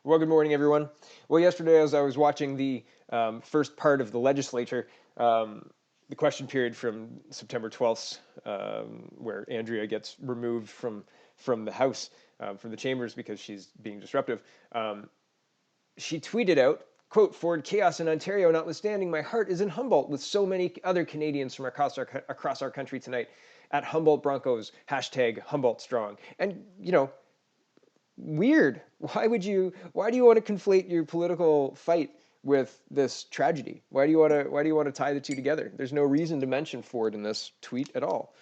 Well, good morning, everyone. Well, yesterday, as I was watching the first part of the legislature, the question period from September 12th, where Andrea gets removed from the House, from the chambers because she's being disruptive, she tweeted out, quote, "Ford chaos in Ontario notwithstanding, my heart is in Humboldt with so many other Canadians from across our country tonight at Humboldt Broncos, hashtag Humboldt Strong." And, weird. Why do you want to conflate your political fight with this tragedy? Why do you want to tie the two together? There's no reason to mention Ford in this tweet at all.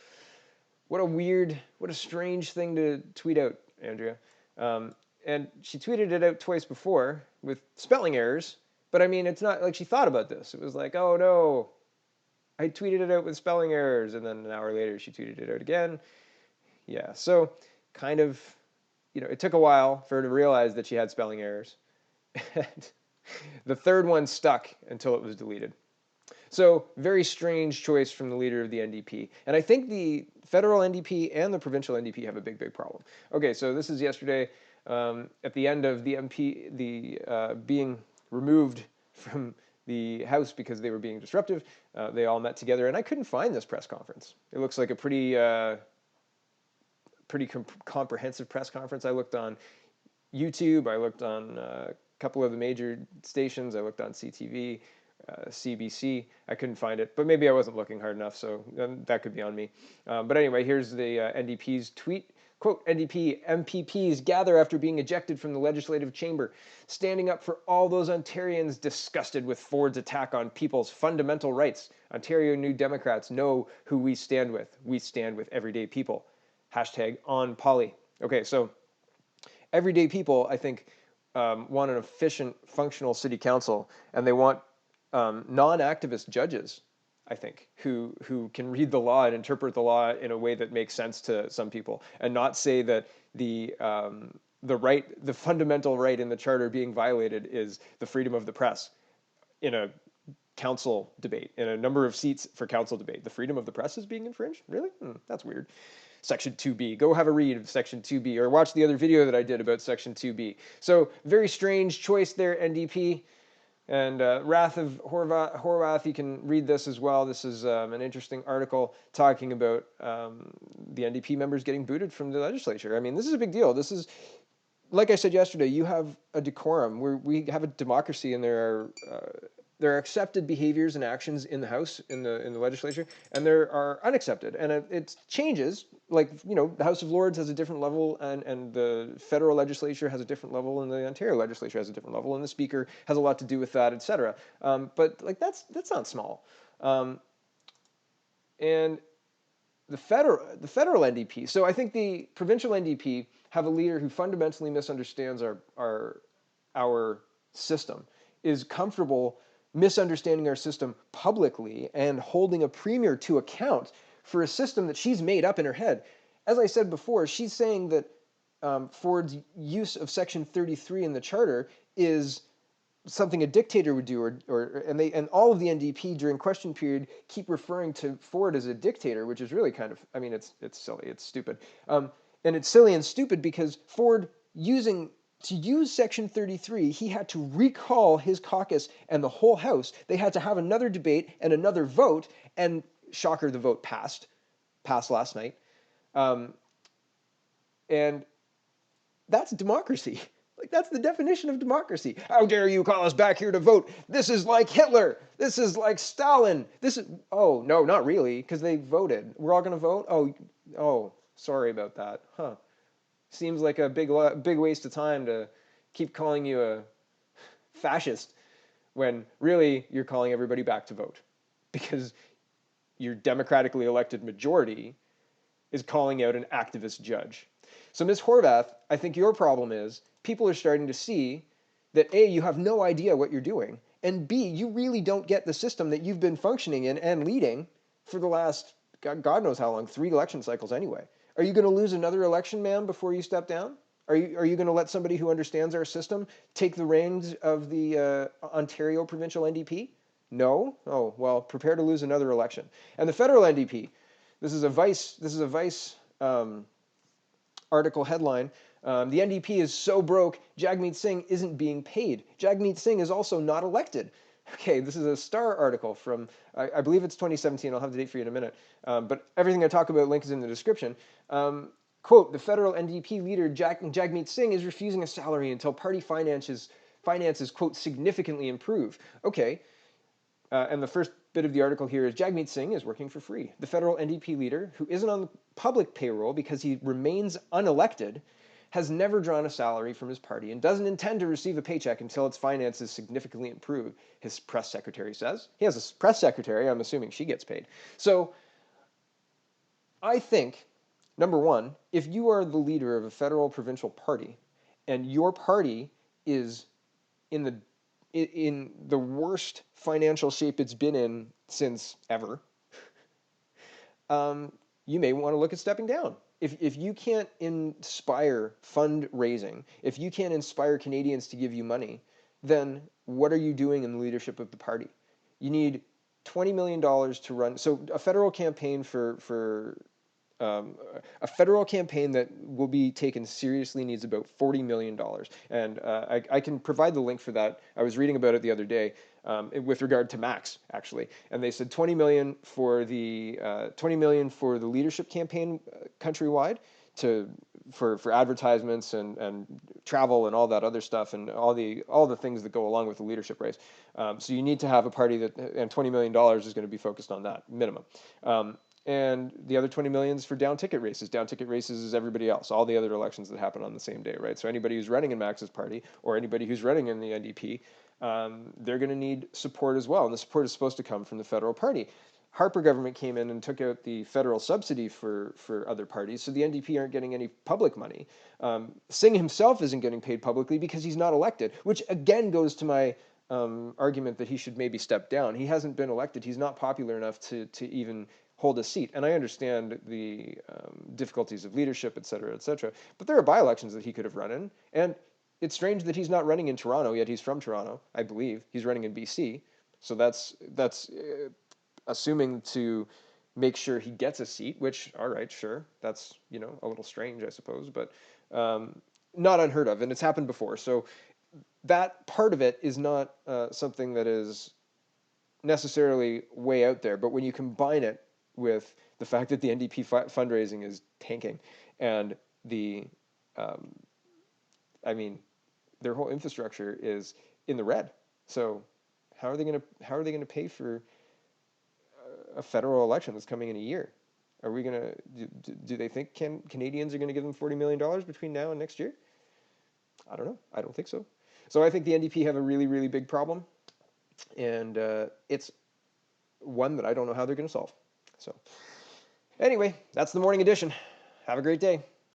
What a strange thing to tweet out, Andrea. And she tweeted it out twice before with spelling errors, but I mean, it's not like she thought about this. It was like, oh no, I tweeted it out with spelling errors, and then an hour later she tweeted it out again. Yeah, so kind of, it took a while for her to realize that she had spelling errors. And the third one stuck until it was deleted. So, very strange choice from the leader of the NDP. And I think the federal NDP and the provincial NDP have a big, big problem. Okay, so this is yesterday at the end of the being removed from the House because they were being disruptive. They all met together, and I couldn't find this press conference. It looks like a pretty comprehensive press conference. I looked on YouTube. I looked on a couple of the major stations. I looked on CTV, CBC. I couldn't find it, but maybe I wasn't looking hard enough, so that could be on me. But anyway, here's the NDP's tweet. Quote, "NDP MPPs gather after being ejected from the legislative chamber, standing up for all those Ontarians disgusted with Ford's attack on people's fundamental rights. Ontario New Democrats know who we stand with. We stand with everyday people. Hashtag on Polly." Okay, so everyday people, I think, want an efficient, functional city council, and they want non-activist judges, I think, who can read the law and interpret the law in a way that makes sense to some people, and not say that the fundamental right in the charter being violated is the freedom of the press in a council debate, in a number of seats for council debate. The freedom of the press is being infringed? Really? That's weird. Section 2B. Go have a read of Section 2B, or watch the other video that I did about Section 2B. So, very strange choice there, NDP. And Wrath of Horwath, you can read this as well. This is an interesting article talking about the NDP members getting booted from the legislature. I mean, this is a big deal. This is, like I said yesterday, you have a decorum. We have a democracy, and there are accepted behaviors and actions in the House, in the legislature, and there are unaccepted. And it changes. Like, the House of Lords has a different level, and the federal legislature has a different level, and the Ontario legislature has a different level, and the speaker has a lot to do with that, etc. But like that's not small. And the federal NDP. So I think the provincial NDP have a leader who fundamentally misunderstands our system, is comfortable misunderstanding our system publicly and holding a premier to account for a system that she's made up in her head. As I said before, she's saying that Ford's use of Section 33 in the Charter is something a dictator would do, and all of the NDP during question period keep referring to Ford as a dictator, which is really kind of, I mean, it's silly, it's stupid, and it's silly and stupid because Ford to use Section 33, he had to recall his caucus and the whole House. They had to have another debate and another vote, and shocker, the vote passed last night. And that's democracy. Like, that's the definition of democracy. How dare you call us back here to vote? This is like Hitler. This is like Stalin. Oh, no, not really, because they voted. We're all going to vote? Oh, sorry about that. Huh. Seems like a big waste of time to keep calling you a fascist when really you're calling everybody back to vote because your democratically elected majority is calling out an activist judge. So, Ms. Horwath, I think your problem is people are starting to see that A, you have no idea what you're doing, and B, you really don't get the system that you've been functioning in and leading for the last, God knows how long, 3 election cycles anyway. Are you going to lose another election, ma'am, before you step down? Are you going to let somebody who understands our system take the reins of the Ontario provincial NDP? No? Oh, well, prepare to lose another election. And the federal NDP, this is a Vice article headline. The NDP is so broke, Jagmeet Singh isn't being paid. Jagmeet Singh is also not elected. Okay, this is a Star article from, I believe it's 2017. I'll have the date for you in a minute. But everything I talk about link is in the description. Quote, the federal NDP leader Jagmeet Singh is refusing a salary until party finances, quote, significantly improve. Okay, and the first bit of the article here is Jagmeet Singh is working for free. The federal NDP leader, who isn't on the public payroll because he remains unelected, has never drawn a salary from his party and doesn't intend to receive a paycheck until its finances significantly improve, his press secretary says. He has a press secretary. I'm assuming she gets paid. So I think, number one, if you are the leader of a federal provincial party and your party is in the worst financial shape it's been in since ever, you may want to look at stepping down. If you can't inspire fundraising, if you can't inspire Canadians to give you money, then what are you doing in the leadership of the party? You need $20 million to run. So a federal campaign a federal campaign that will be taken seriously needs about $40 million. And I can provide the link for that. I was reading about it the other day with regard to Max, actually. And they said $20 million for the leadership campaign countrywide for advertisements and travel and all that other stuff and all the things that go along with the leadership race. So you need to have a party and $20 million is going to be focused on that minimum. And the other 20 million is for down ticket races. Down ticket races is everybody else, all the other elections that happen on the same day, right? So anybody who's running in Max's party or anybody who's running in the NDP, they're going to need support as well. And the support is supposed to come from the federal party. Harper government came in and took out the federal subsidy for other parties, so the NDP aren't getting any public money. Singh himself isn't getting paid publicly because he's not elected, which again goes to my argument that he should maybe step down. He hasn't been elected. He's not popular enough to even hold a seat. And I understand the difficulties of leadership, et cetera, but there are by-elections that he could have run in. And it's strange that he's not running in Toronto, yet he's from Toronto, I believe. He's running in BC. So that's assuming to make sure he gets a seat, which, all right, sure. That's, a little strange, I suppose, but not unheard of. And it's happened before. So that part of it is not something that is necessarily way out there. But when you combine it with the fact that the NDP fundraising is tanking and their whole infrastructure is in the red. So how are they going to pay for a federal election that's coming in a year? Are we going to do they think Canadians are going to give them $40 million between now and next year? I don't know. I don't think so. So I think the NDP have a really, really big problem, and it's one that I don't know how they're going to solve. So anyway, that's the morning edition. Have a great day.